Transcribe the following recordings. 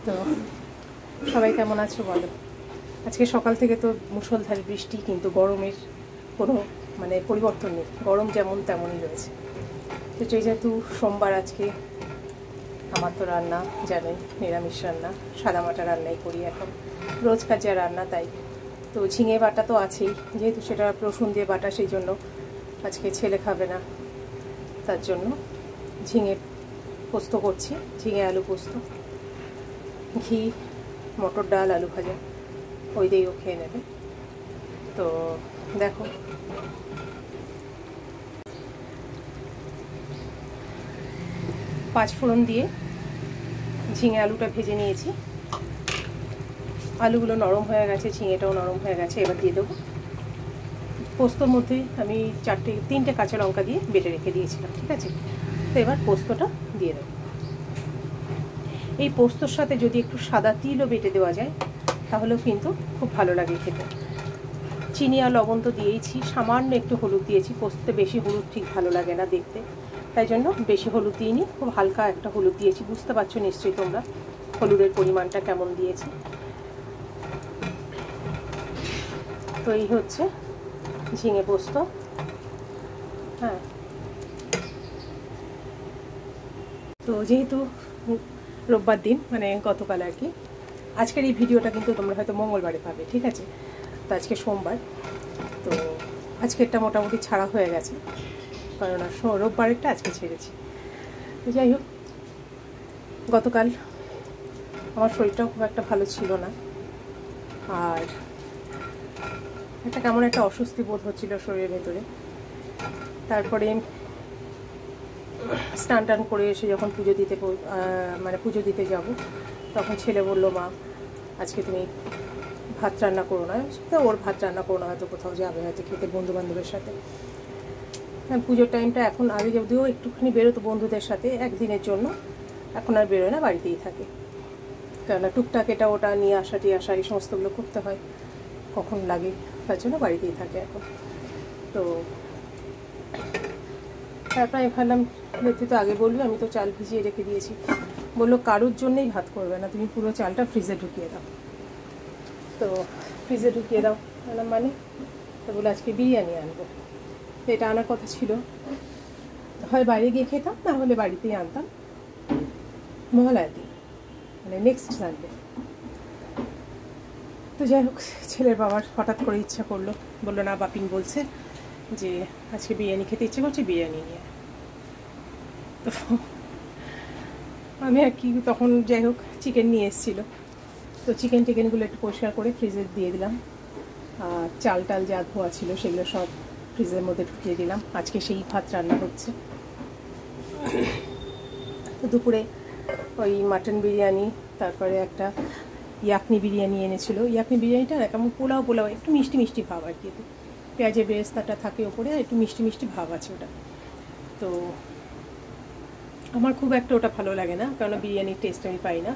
তো সবাই কেমন আছো বলো। আজকে সকাল থেকে তো মুষলধারে বৃষ্টি, কিন্তু গরমের কোনো পরিবর্তন নেই, গরম যেমন তেমনই রয়েছে। তো যেহেতু সোমবার আজকে, আমার তো রান্না জানোই নিরামিষ রান্না, সাদামাটা রান্নাই করি এখন, রোজকার যা রান্না তাই। তো ঝিঙে বাটা তো আছেই, যেহেতু সেটা রসুন দিয়ে বাটা, সেই জন্য আজকে ছেলে খাবে না, তার জন্য ঝিঙে পোস্ত করছি, ঝিঙে আলু পোস্ত, ঘি, মটর ডাল, আলু ভাজা, ওই দিয়েও খেয়ে নেবে। তো দেখো, পাঁচফোড়ন দিয়ে ঝিঙে আলুটা ভেজে নিয়েছি, আলুগুলো নরম হয়ে গেছে, ঝিঙেটাও নরম হয়ে গেছে। এবার দিয়ে দেবো পোস্তর মধ্যে আমি তিনটে কাঁচা লঙ্কা দিয়ে বেটে রেখে দিয়েছিলাম, ঠিক আছে। তো এবার পোস্তটা দিয়ে দেবো। এই পোস্তর সাথে যদি একটু সাদা তিলও বেটে দেওয়া যায় তাহলেও কিন্তু খুব ভালো লাগে খেতে। চিনি আর লবণ তো দিয়েইছি, সামান্য একটু হলুদ দিয়েছি, পোস্তে বেশি হলুদ ঠিক ভালো লাগে না দেখতে, তাই জন্য বেশি হলুদ দিইনি, খুব হালকা একটা হলুদ দিয়েছি। বুঝতে পারছো নিশ্চয়ই তোমরা হলুদের পরিমাণটা কেমন দিয়েছি। তো এই হচ্ছে ঝিঙে পোস্ত। হ্যাঁ, তো যেহেতু রোববার দিন, গতকাল আর কি, আজকের এই ভিডিওটা কিন্তু তোমরা হয়তো মঙ্গলবারে পাবে, ঠিক আছে। তো আজকে সোমবার, তো আজকেরটা মোটামুটি ছাড়া হয়ে গেছে, কারণ রোববারেরটা আজকে ছেড়েছি। তো যাই হোক, গতকাল আমার শরীরটাও খুব একটা ভালো ছিল না, আর কেমন একটা অস্বস্তি বোধ হচ্ছিল শরীরের ভেতরে। তারপরে স্নান টান করে এসে যখন পুজো দিতে যাব, তখন ছেলে বলল, মা আজকে তুমি ভাত রান্না করো না। ওর ভাত রান্না করো না, হয়তো কোথাও যাবে, হয়তো খেতে বন্ধুবান্ধবের সাথে। পুজোর টাইমটা এখন, আগে যদিও একটুখানি বেরোতো বন্ধুদের সাথে একদিনের জন্য, এখন আর বেরোয় না, বাড়িতেই থাকে। কেননা টুকটাক এটা ওটা নিয়ে আসা এই সমস্তগুলো করতে হয়, কখন লাগে, তার জন্য বাড়িতেই থাকে এখন। তো তারপর আমি ভাবলাম, তুই তো আগে বলবি, আমি তো চাল ভিজিয়ে রেখে দিয়েছি। বললো কারোর জন্যই ভাত করবে না, তুমি পুরো চালটা ফ্রিজে ঢুকিয়ে দাও। তো ফ্রিজে ঢুকিয়ে দাও বললাম, তো বলে আজকে বিরিয়ানি আনবো। তো এটা আনার কথা ছিল, হয় বাইরে গিয়ে খেতাম, না হলে বাড়িতেই আনতাম মহালয়ার দিন, নেক্সট সানডে। তো যাই হোক, ছেলের বাবার হঠাৎ করে ইচ্ছা করলো, বললো না, বাপিন বলছে যে আজকে বিরিয়ানি খেতে ইচ্ছে করছে, বিরিয়ানি নিয়ে। তো আমি আর কি, তখন যাই হোক চিকেন নিয়ে এসেছিলো, তো টিকেনগুলো একটু পরিষ্কার করে ফ্রিজে দিয়ে দিলাম, আর চাল টাল যা ধোয়া ছিল সেগুলো সব ফ্রিজের মধ্যে ঢুকিয়ে দিলাম। আজকে সেই ভাত রান্না হচ্ছে। তো দুপুরে ওই মাটন বিরিয়ানি, তারপরে একটা ইয়াকনি বিরিয়ানি এনেছিল। ইয়াকনি বিরিয়ানিটা কেমন পোলাও একটু মিষ্টি ভাব আর কি, পেঁয়াজের বেরেস্তাটা থাকে ওপরে, আর একটু মিষ্টি ভাব আছে ওটা। তো আমার খুব একটা ওটা ভালো লাগে না, কারণ বিরিয়ানির টেস্ট আমি পাই না।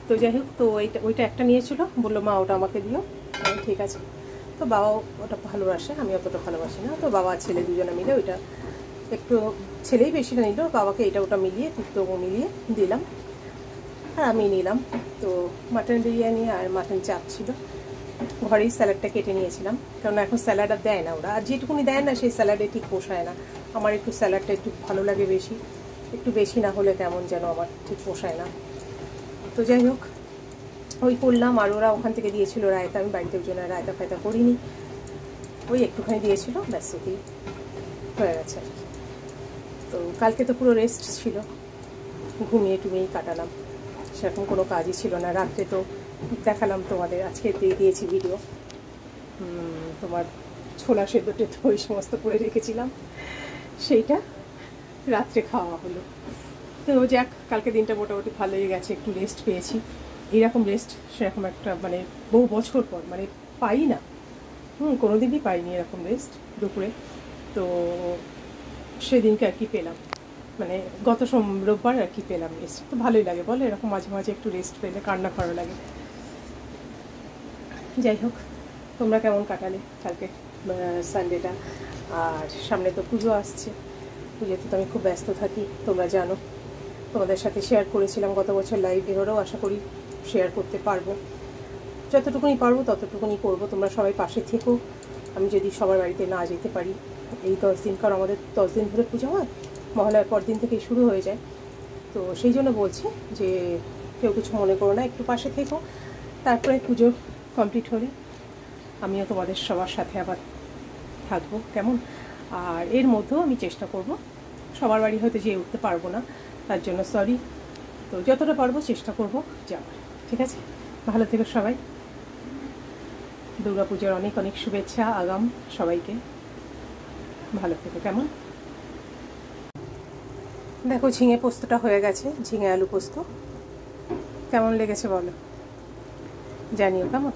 তো যাই হোক, তো ওইটা একটা নিয়েছিল, বললো মা ওটা আমাকে দিও। ঠিক আছে। তো বাবাও ওটা ভালোবাসে, আমি অতটা ভালোবাসি না। তো বাবা ছেলে দুজনে মিলে ওইটা, একটু ছেলেই বেশিটা নিল, বাবাকে এটা ওটা মিলিয়ে তিক্তো মিলিয়ে দিলাম, আর আমি নিলাম। তো মাটন বিরিয়ানি আর মাটন চাপ ছিল। ঘরেই স্যালাডটা কেটে নিয়েছিলাম, কারণ এখন স্যালাড আর দেয় না ওরা, আর যেটুকুনি দেয় না সেই স্যালাডে ঠিক পোষায় না। আমার একটু স্যালাডটা একটু ভালো লাগে বেশি, একটু বেশি না হলে কেমন যেন আমার ঠিক পোষায় না। তো যাই হোক, ওই করলাম। আর ওরা ওখান থেকে দিয়েছিল রায়তা, আমি বাড়িতে ওই জন্য রায়তা ফায়তা করিনি, ওই একটুখানি দিয়েছিল, ব্যাস ওতেই হয়ে গেছে আর কি। তো কালকে তো পুরো রেস্ট ছিল, ঘুমিয়ে টুমিয়েই কাটালাম, সেরকম কোনো কাজই ছিল না। রাত্রে তো দেখালাম তোমাদের, আজকে দিয়েছি ভিডিও, তোমার ছোলা সেদ্ধ টেদ্ধ ওই সমস্ত করে রেখেছিলাম, সেইটা রাত্রে খাওয়া হলো। তো যাক, কালকে দিনটা মোটামুটি ভালোই গেছে, একটু রেস্ট পেয়েছি। এইরকম রেস্ট সেরকম একটা বহু বছর পর পাই না, কোনো দিনই পাইনি এরকম রেস্ট দুপুরে। তো সেদিনকে আর কি পেলাম, গত রোববার আর কি পেলাম রেস্ট। তো ভালোই লাগে বলে, এরকম মাঝে মাঝে একটু রেস্ট পেলে কান্না ভালো লাগে। যাই হোক, তোমরা কেমন কাটালে কালকে সানডেটা? আর সামনে তো পুজো আসছে, পুজোতে তো আমি খুব ব্যস্ত থাকি, তোমরা জানো। তোমাদের সাথে শেয়ার করেছিলাম গত বছর লাইভ, এবারেও আশা করি শেয়ার করতে পারবো। যতটুকুনি পারবো ততটুকুনি করবো। তোমরা সবাই পাশে থেকো। আমি যদি সবার বাড়িতে না যেতে পারি এই 10 দিন, কারণ আমাদের 10 দিন ধরে পুজো হয়, মহালয়ার পর দিন থেকে শুরু হয়ে যায়, তো সেই জন্য বলছি যে কেউ কিছু মনে করো না, একটু পাশে থেকো। তারপরে পুজো কমপ্লিট হলে আমিও তোমাদের সবার সাথে আবার থাকবো, কেমন? আর এর মধ্যেও আমি চেষ্টা করব, সবার বাড়ি হয়তো যেয়ে উঠতে পারবো না, তার জন্য সরি। তো যতটা পারবো চেষ্টা করব যাওয়ার, ঠিক আছে? ভালো থেকো সবাই। দুর্গাপূজার অনেক অনেক শুভেচ্ছা আগাম সবাইকে। ভালো থেকো, কেমন? দেখো ঝিঙে পোস্তটা হয়ে গেছে, ঝিঙে আলু পোস্ত। কেমন লেগেছে বলো, জানিও কেমন।